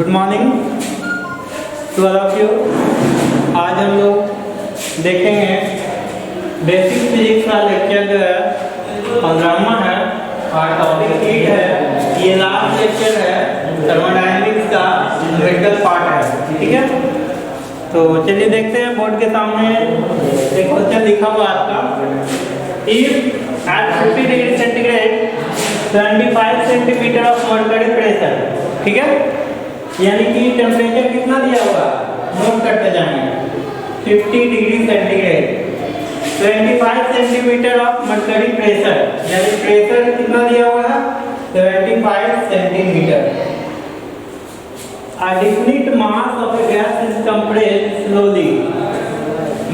Good morning to all of you. आज हम लोग देखेंगे बेसिक फिजिक्स का लेक्चर जो है 15वां है और टॉपिक 8 है। ये लास्ट लेक्चर है थर्मोडायनेमिक्स का न्यूमेरिकल पार्ट है, ठीक है। तो चलिए देखते हैं बोर्ड के सामने एक क्वेश्चन लिखा हुआ आपका। If at 50 degree centigrade 25 centimetre of mercury pressure, ठीक है, यानी कि टेम्परेचर कितना दिया हुआ नोट करते जाएंगे। 50 degree centigrade 25 centimetre of mercury pressure, यानी प्रेशर कितना दिया हुआ है 25 centimetre. A definite mass of a gas is compressed slowly.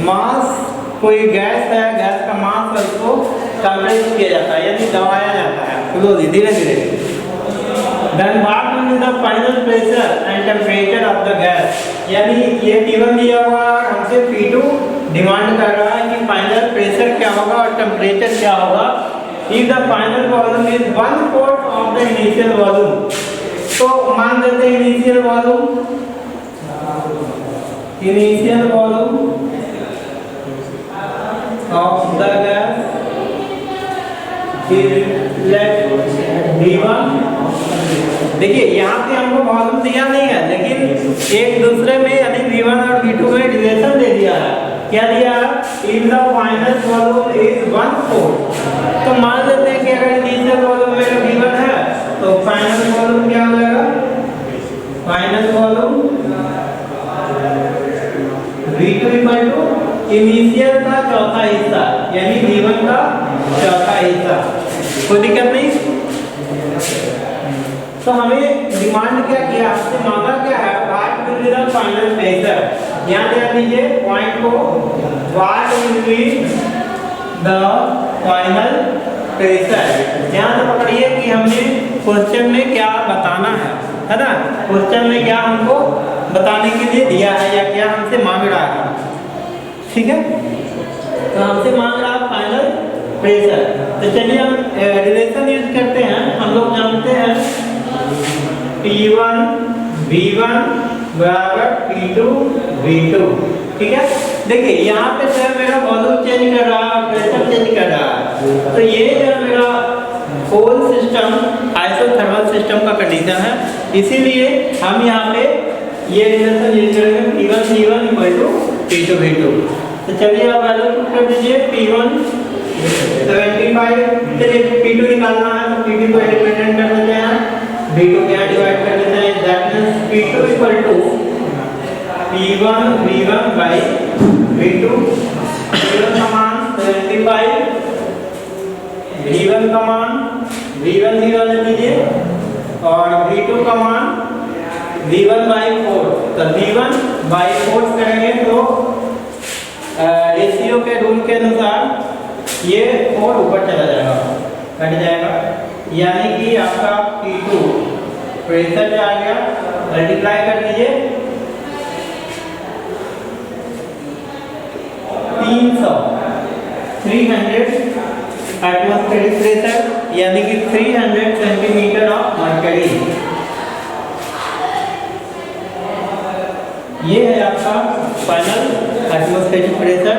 मास कोई गैस है, गैस का मास है, उसको कंप्रेस किया जाता है यानी दबाया जाता है स्लोली, धीरे धीरे। Then what will be the final pressure and temperature of the gas? यानी ये T1 दिया हुआ है, हमसे P2 डिमांड कर रहा है कि फाइनल प्रेशर क्या होगा और टेम्परेचर क्या होगा। If the final volume is 1/4 of the initial volume, तो मान लेते हैं initial volume of the gas is let V1। देखिए यहाँ पे हमको वॉल्यूम दिया नहीं है, लेकिन एक दूसरे में यानी V1 और V2 में रिलेशन दे दिया है। क्या दिया है? If the final volume is 1/4, तो मान लेते हैं कि अगर इनिशियल वॉल्यूम मेरा V1 है तो फाइनल वॉल्यूम क्या हो जाएगा? Final volume V2 equal to initial का चौथा हिस्सा यानी V1 का चौथा हिस्सा। कोई दिक्कत नहीं। तो हमें डिमांड क्या किया, आपसे मांगा क्या है? What will be the final pressure. यहाँ ध्यान दीजिए पॉइंट को, what will be the final pressure. ध्यान से पकड़िए कि हमने क्वेश्चन में क्या बताना है ना। क्वेश्चन में क्या हमको बताने के लिए दिया है या क्या हमसे मांग रहा है, ठीक है। तो हमसे मांग रहा है फाइनल प्रेशर। तो चलिए हम रिलेशन यूज करते हैं। हम लोग जानते हैं P1 V1 बराबर P2 V2, ठीक है। देखिए यहाँ पे जो है मेरा वॉल्यूम चेंज कर रहा है, प्रेशर चेंज कर रहा है। तो ये जो मेरा होल सिस्टम आइसोथर्मल सिस्टम का कंडीशन है, इसीलिए हम यहाँ पे ये रिलेशन यूज करेंगे P1 V1 equal to P2 V2। तो चलिए आप वैल्यू पुट कर दीजिए। P1 75, चलिए P2 निकालना है तो P2 को इंडिपेंडेंट कर देते हैं, V2 के यहाँ डिवाइड कर देते हैं। That means P2 equal to P1 V1 by V2। P1 का मान 75, V1 का मान V1 0 ले लीजिए और V2 का मान V1 बाई 4। तो V1 बाई 4 करेंगे तो रेशियो के रूल के अनुसार ये 4 ऊपर चला जाएगा, कट जाएगा, यानी कि आपका P2 प्रेशर जो आ गया मल्टीप्लाई कर दीजिए 300 एटमॉस्फेरिक प्रेशर यानी कि 300 सेंटीमीटर ऑफ मर्करी। ये है आपका फाइनल एटमॉस्फेरिक प्रेशर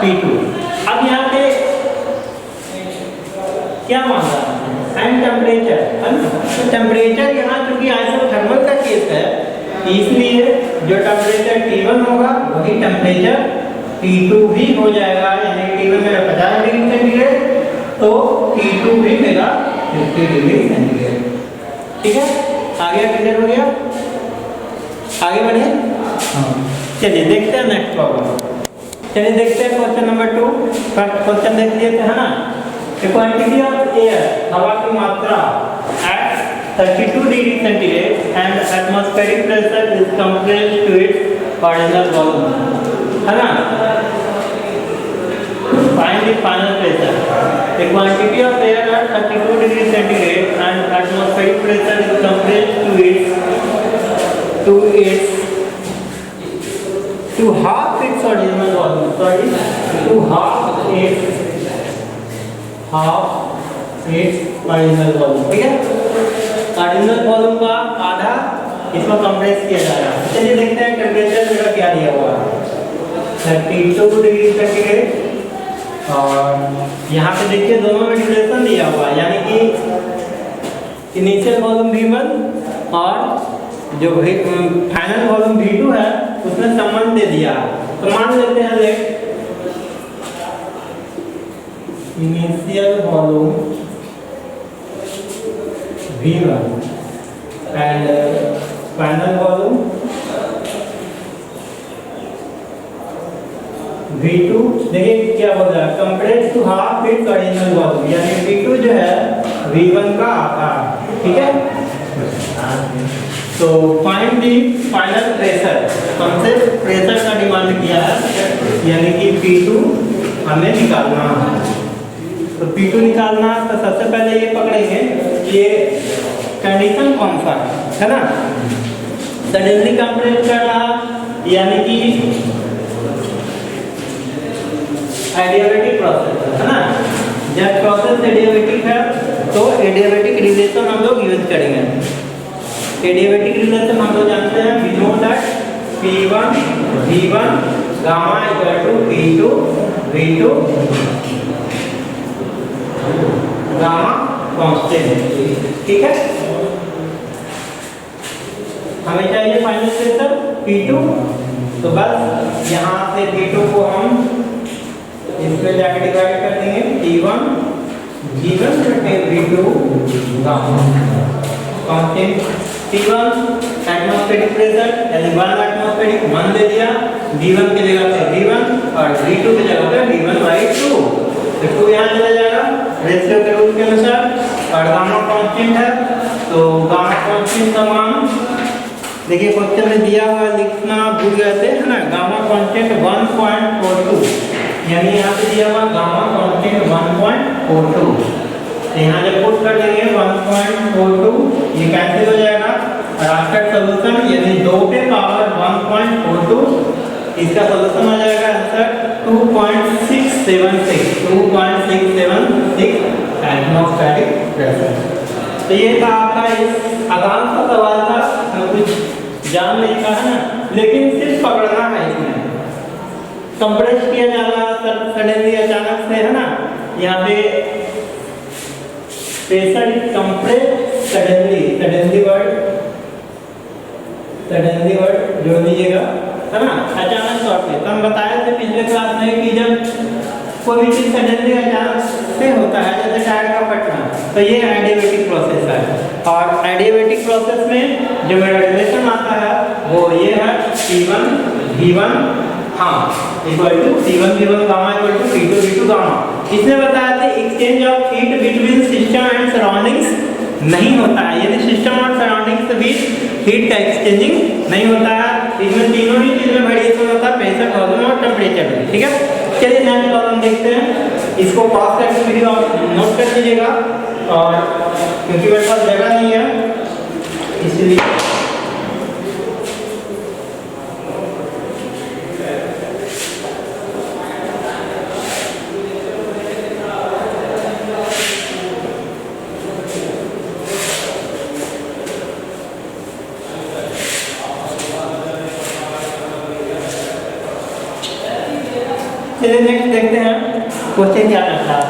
P2। अब यहाँ पे क्या मांगा एंड टेम्परेचर है ना। तो टेम्परेचर यहाँ चूंकि आइसोथर्मल का केस है, इसलिए जो टेम्परेचर T1 होगा वही टेम्परेचर T2 भी हो जाएगा। यानी T1 मेरा 50 डिग्री सेंटीग्रेड तो T2 भी मेरा 50 डिग्री सेंटीग्रेड, ठीक है। आगे क्लियर हो गया? आगे बढ़े। चलिए देखते हैं नेक्स्ट प्रॉब्लम। चलिए देखते हैं क्वेश्चन नंबर 2। फर्स्ट क्वेश्चन देख लिए थे, है ना। The quantity of air, हवा की मात्रा at 32 degree centigrade and atmospheric pressure is compressed to its original volume, है ना। Find the final pressure. The quantity of air at 32 degree centigrade and atmospheric pressure is compressed to half its original volume. Sorry, to half its original volume, ठीक है। Ordinal volume का आधा इसमें compress किया जा रहा है। चलिए देखते हैं टेम्परेचर मेरा क्या दिया हुआ है, 32 डिग्री सेंटीग्रेड। और यहाँ पे देखिए दोनों में ड्यूरेशन दिया हुआ है, यानी कि इनिशियल वॉल्यूम V1 और जो फाइनल वॉल्यूम V2 है उसमें संबंध दे दिया। तो मान लेते हैं देख initial volume V1 and final volume V2। देखिए क्या बोल रहा है, compress to half its original volume, यानी V2 जो है V1 का आधा, ठीक है। तो फाइंड दी फाइनल प्रेशर, हमसे प्रेशर का डिमांड किया है, यानी कि P2 हमें निकालना है। तो P2 निकालना तो सबसे पहले ये पकड़ेंगे कि ये कंडीशन कौन सा है ना, सडनली कंप्रेस कर रहा, यानी कि एडियाबेटिक प्रोसेस है ना। जब प्रोसेस एडियाबेटिक है तो एडियाबेटिक रिलेशन हम लोग यूज करेंगे। एडियाबेटिक रिलेशन हम लोग जानते हैं, we know that P1 V1 gamma equal to P2 V2 gamma constant, ठीक है। हमें चाहिए फाइनल प्रेशर P2, तो बस यहाँ से P2 को हम इसमें जाके डिवाइड कर देंगे, P1 V1 V2 gamma constant. P1 atmospheric pressure यानी 1 एटमॉस्फेरिक 1 दे दिया, V1 की जगह पे V1 और V2 की जगह पे V1/2, तो 2 यहाँ चला जाएगा रेशियो के रूल के अनुसार। और गामा कांस्टेंट है, तो गामा कांस्टेंट का मान देखिए क्वेश्चन में दिया हुआ, लिखना भूल गए थे है ना, गामा कांस्टेंट 1.42, यानी यहाँ पे दिया हुआ गामा कांस्टेंट 1.42। यहाँ जब पुट कर देंगे 1.42 ये कैंसिल हो जाएगा, और आफ्टर सोल्यूशन यानी 2 पे पावर 1.42 इसका सोल्यूशन हो जाएगा आंसर 2.676 एटमॉस्फेरिक प्रेशर। तो ये था आपका इस आसान सा सवाल था, कुछ जान नहीं था है ना, लेकिन सिर्फ पकड़ना है। इसमें कंप्रेस किया जा रहा सडनली अचानक से है ना, यहाँ पे प्रेशर कंप्रेस सडनली वर्ड जोड़ लीजिएगा है ना, अचानक तौर पे। तो हम बताए थे पिछले क्लास में कि जब कोई भी चीज सडनली अचानक से होता है, जैसे टायर का फटना, तो ये एडियाबेटिक प्रोसेस है। और एडियाबेटिक प्रोसेस में जो मेरा रिलेशन आता है वो ये है P1 V1 हाँ equal to P1 V1 gamma equal to P2 V2 gamma. इसमें बताया था exchange of heat between system and surroundings नहीं होता है, यानी सिस्टम और सराउंडिंग्स के बीच हीट का एक्सचेंजिंग नहीं होता है। इसमें तीनों ही चीज में वेरिएशन होता है, प्रेशर, वॉल्यूम और टेम्परेचर में, ठीक है। चलिए नेक्स्ट प्रॉब्लम देखते हैं, इसको पॉज करके वीडियो आप नोट कर लीजिएगा, और क्योंकि मेरे पास जगह नहीं है इसलिए चलिए नेक्स्ट देखते हैं क्वेश्चन क्या करता है।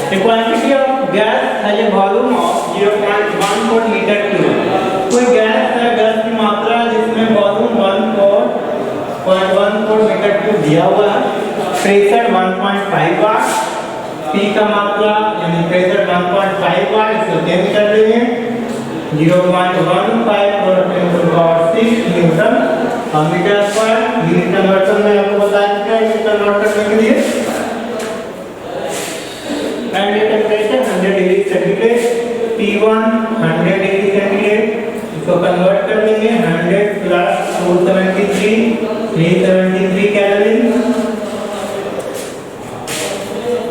The quantity of gas has a volume of 0.14 metre cube. कोई गैस है, गैस की मात्रा जिसमें वॉल्यूम 1.14 मीटर क्यूब दिया हुआ है, प्रेशर 1.5 बार, P का मात्रा यानी प्रेशर 1.5 बार, इसको चेंज कर देंगे 0.15 और 10⁻⁶ newton metre square. Unit conversion में आपको बता चुका है, यूनिट कन्वर्ट करने के लिए। And temperature 100 degree centigrade, P1 100 degree centigrade, इसको कन्वर्ट कर देंगे 100 plus 373 calorie.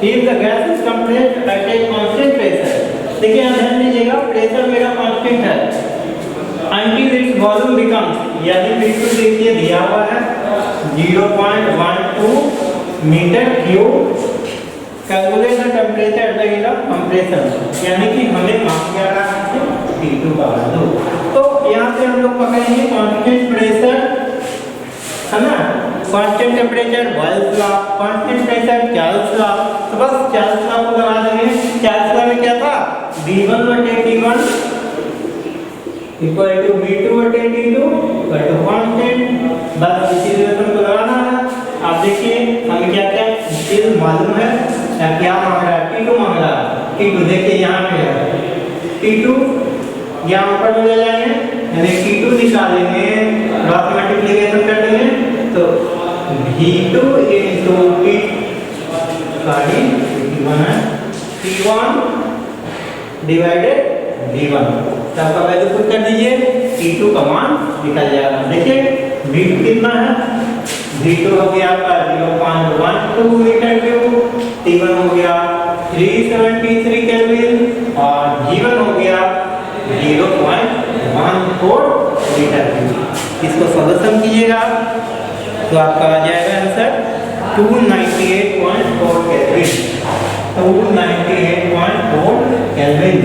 If the gas is compressed at a constant pressure, देखिए यहाँ ध्यान दीजिएगा, प्रेशर मेरा कांस्टेंट है, until its volume becomes, यानी बिल्कुल देखिए दिया हुआ है 0.12 metre cube. Calculate the temperature at the end of compression, यानी कि हमें माप क्या रहा है P। T2 का वैल्यू। तो यहाँ से हम लोग पकड़ेंगे कांस्टेंट प्रेशर, है ना, constant temperature Boyle's law, constant pressure Charles law. तो बस चार्ल्स लॉ को लगा देंगे। चार्ल्स लॉ में क्या था, V1 बटे T1 इक्वल टू V2 बटे T2 इक्वल टू कांस्टेंट। बस इसी रिलेशन को लगाना है। आप देखिए हमें क्या क्या चीज मालूम है, क्या मांग रहा है, T2 मांग रहा है। T2 देखिए यहाँ पे है, T2 यहाँ ऊपर में ले जाएंगे, यानी T2 निकालेंगे, क्रॉस मल्टीप्लिकेशन कर देंगे, तो V2 into T1 divided V1, तो आपका वैल्यू पुट कर दीजिए, T2 का मान निकल जाएगा। देखिए V2 कितना है, V2 हो गया आपका 0.12 मीटर क्यूब, T1 हो गया 373 केल्विन और G1 हो गया 0.14 मीटर क्यूब। इसको सॉल्यूशन कीजिएगा तो आपका आ जाएगा आंसर 298.4 केल्विन, 298.4 केल्विन।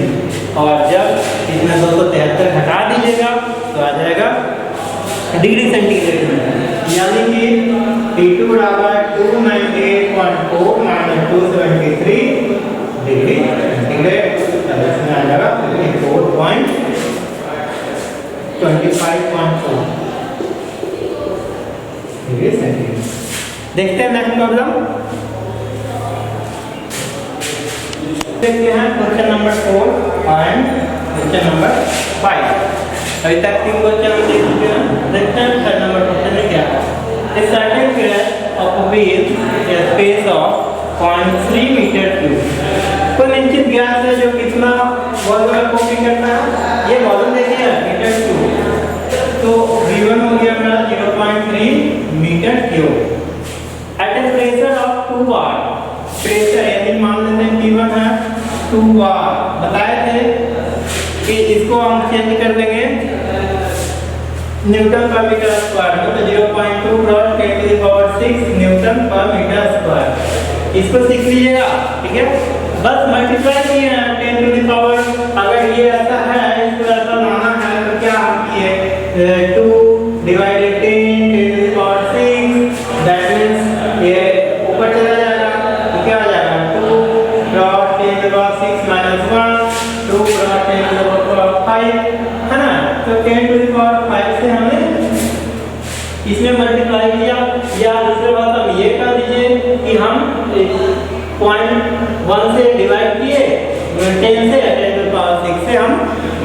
और जब इसमें 273 हटा दीजिएगा तो आ जाएगा डिग्री सेंटीग्रेड में, यानी कि T2 बराबर 298.4 माइनस 273 डिग्री सेंटीग्रेड। इसमें आ जाएगा 4.25.4 डिग्री सेंटीग्रेड। देखते हैं नेक्स्ट प्रॉब्लम, देखते हैं question number 4 and question number 5। अभी तक 3 क्वेश्चन हम देख चुके हैं। देखते हैं थर्ड नंबर क्वेश्चन में क्या है। A certain gas of a whale a space of 0.3 metre cube. कोई निश्चित गैस है जो कितना वॉल्यूम कॉपी करता है, ये वॉल्यूम देखिए मीटर क्यूब, तो V1 हो गया मेरा 0.3 metre cube at a pressure of 2 bar. Pressure यानी मान लेते हैं P1 है 2 बार, बताए थे कि इसको हम चेंज कर देंगे न्यूटन पर मीटर स्क्वायर में, तो 0.2 cross 10 to the power 6 newton पर मीटर स्क्वायर। इसको सीख लीजिएगा, ठीक है। बस मल्टीप्लाई किए हैं 10 टू द पावर, अगर ये ऐसा है इसको ऐसा लाना है तो क्या हम किए 2 divided 10 to the power 6, that means ये ऊपर चला जाएगा तो क्या आ जाएगा 2 cross 10 to the power 6 minus 1, 2 cross 10 to the power 5, है ना। तो 10 टू द पावर 5 से हमने इसमें मल्टीप्लाई किया, या दूसरे बात हम ये कर दीजिए कि हम 0.1 से डिवाइड किए 10 से 10 टू द पावर 6 से हम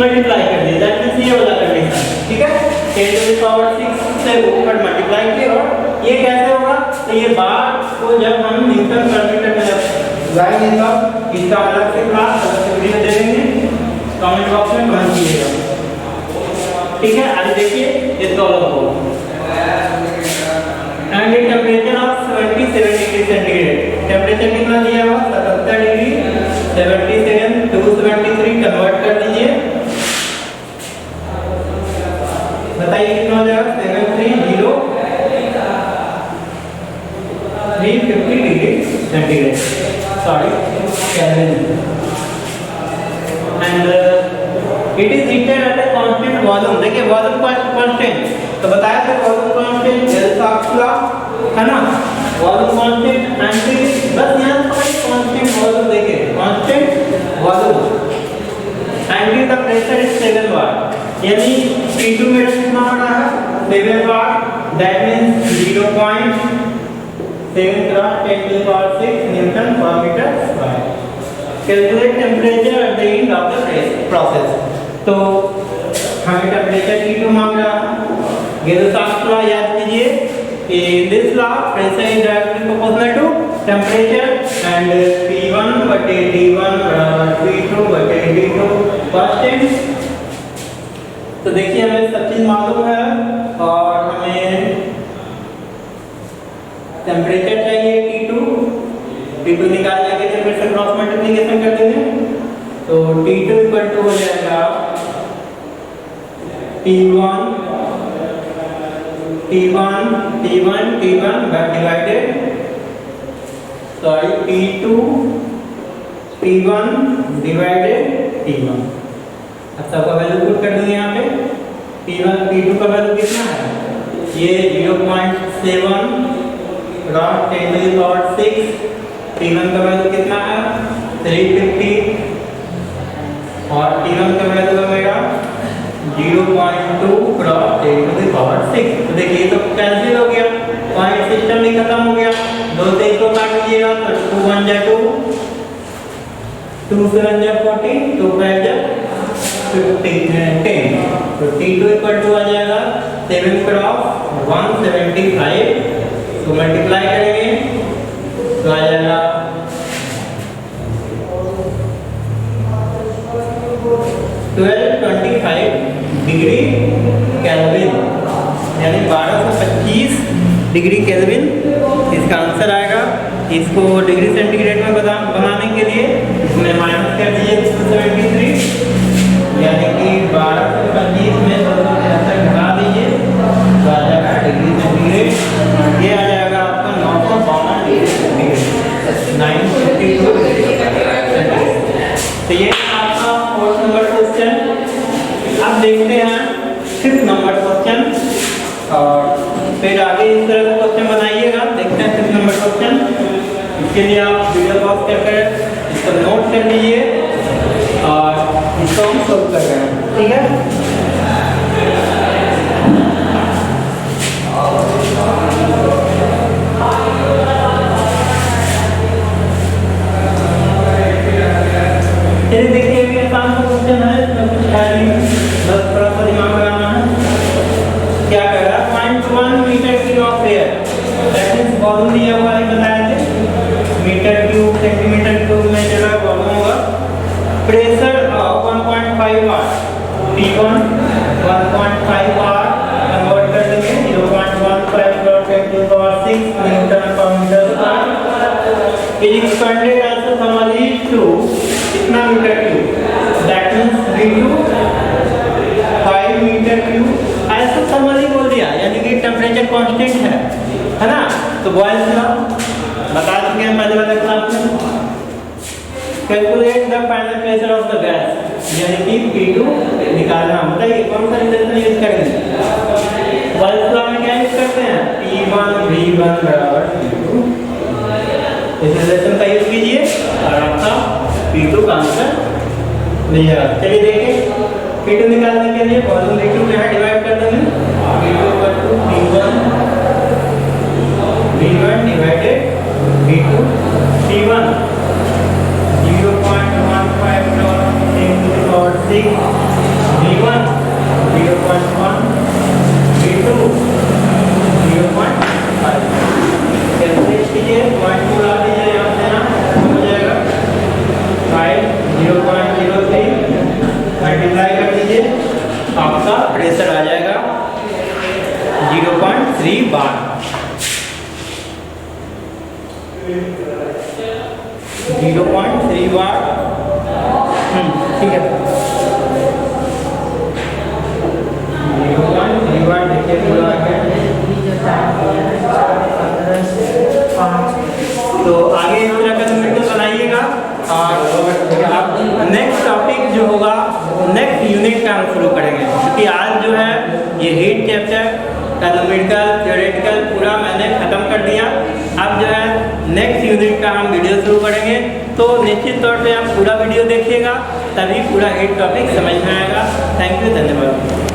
मल्टीप्लाई कर दिए, दैट मींस ये वाला कंडीशन, ठीक है। 10 टू द पावर 6 से ऊपर मल्टीप्लाई किए, और ये कैसे होगा, तो ये बार को जब हम न्यूटन पर मीटर में लगाएंगे तो इसका अलग से क्लास अलग से वीडियो दे देंगे, कमेंट बॉक्स में कमेंट कीजिएगा, ठीक है। आगे देखिए ये सॉल्व हो and temperature of 77 degree centigrade. Temperature कितना दिया हुआ 77 डिग्री, 77 273 कन्वर्ट कर दीजिए, बताइए कितना हो जाएगा 730 350 degree centigrade, sorry kelvin. And it is heated at a constant volume. देखिए वॉल्यूम कांस्टेंट तो बताया था, वॉल्यूम कांस्टेंट डेल्टा लॉ, है ना, वॉल्यूम कांस्टेंट एंड बस यहां पर कांस्टेंट वॉल्यूम देखिए, constant volume and the pressure is 7 bar, यानी P2 मेरा कितना हो रहा है 7 bar, that means 0.7 cross 10 to the power 6 newton पर metre square. Calculate temperature at the end of the process. तो हमें टेम्परेचर T2 मांग रहा है, गेल्स लॉ याद कीजिए, in this law pressure is directly proportional to temperature and P1 बटे D1 बराबर P2 बटे D2 constant। तो देखिए हमें सब चीज मालूम है और हमें टेम्परेचर चाहिए T2 निकालने के लिए प्रेशर क्रॉस मल्टीप्लिकेशन कर देंगे, तो T2 इक्वल टू हो जाएगा T1 divided T2 divided T1, सबका वैल्यू पुट कर दूंगा यहाँ पे। P1 P2 का वैल्यू कितना है, ये 0.7 क्रॉस 10⁶। P1 का वैल्यू कितना है 350 और P1 का वैल्यू है मेरा 0.2 क्रॉस 10⁶। तो देखिए तो कैंसिल हो गया, पॉइंट सिस्टम भी खत्म हो गया। 2 से इसको काट दीजिएगा तो 2 1 जा 2, 2 7 जा 40, 2 5 जा 10। तो T2 इक्वल टू आ जाएगा 7 क्रॉस 175। तो मल्टीप्लाई करेंगे तो आ जाएगा 1225 डिग्री केल्विन, यानी 1225 डिग्री केल्विन इसका आंसर आएगा। इसको डिग्री सेंटीग्रेड में बनाने के लिए इसमें माइनस कर दीजिए 273, यानी कि 1225 में 273 घटा दीजिए तो आ जाएगा डिग्री सेंटीग्रेड। ये आ जाएगा आपका 952 डिग्री सेंटीग्रेड, 952 डिग्री सेंटीग्रेड। तो ये आपका 4th नंबर क्वेश्चन। अब देखते हैं 5th नंबर क्वेश्चन, और फिर आगे इस तरह का क्वेश्चन बनाइएगा। देखते हैं 5th नंबर क्वेश्चन। इसके लिए आप वीडियो पॉज करके इसको नोट कर लीजिए और इसको हम सोल्व कर रहे हैं, ठीक है। चलिए देखिए, ये आसान सा क्वेश्चन है, इसमें कुछ है नहीं, बस थोड़ा सा दिमाग लगाना है। क्या कह रहा है, 0.1 metre cube of air, that means volume दिया हुआ है, बताया थे मीटर क्यूब सेंटीमीटर क्यूब में जो है वॉल्यूम होगा। प्रेशर 1.5 बार, P1 1.5 बार कन्वर्ट कर देंगे 0.15 × 10⁶ न्यूटन पर metre square. Is expanded also समझी टू कितना metre cube, that means V2 5 metre cube. ऐसा समझी बोल दिया, यानी कि टेम्परेचर कांस्टेंट है ना। तो बॉयल्स लॉ बता चुके हैं पहले वाले क्लास में। Calculate the final pressure of the gas, यानी कि P2 निकालना। बताइए कौन सा रिलेशन यूज करेंगे, बॉयल्स लॉ में क्या यूज करते हैं, P1 V1 बराबर P2। इस रिलेशन का यूज कीजिए और आपका P2 का आंसर मिल जाएगा। चलिए देखिए, P2 निकालने के लिए वॉल्यूम V2 जो है डिवाइड कर देंगे, V2 V1 divided V2 P1 0.15 × 10⁶ V1 0.1 V2 0.5। Calculate कीजिए, 0.2 ला दीजिए यहाँ से, यहाँ हो जाएगा 5 0.03 मल्टीप्लाई कर दीजिए, आपका प्रेशर आ जाएगा 0.3 बार। 0.3 बार, ठीक है। 0.3 बार देखिए पूरा आ गया। तो आगे इस तरह का वीडियो बनाइएगा और आप नेक्स्ट टॉपिक जो होगा नेक्स्ट यूनिट का हम शुरू करेंगे, क्योंकि आज जो है ये हीट चैप्टर एनालिटिकल थ्योरेटिकल पूरा मैंने खत्म कर दिया। अब जो है नेक्स्ट यूनिट का हम वीडियो शुरू करेंगे, तो निश्चित तौर पे आप पूरा वीडियो देखिएगा, तभी पूरा हीट टॉपिक समझ में आएगा। थैंक यू, धन्यवाद।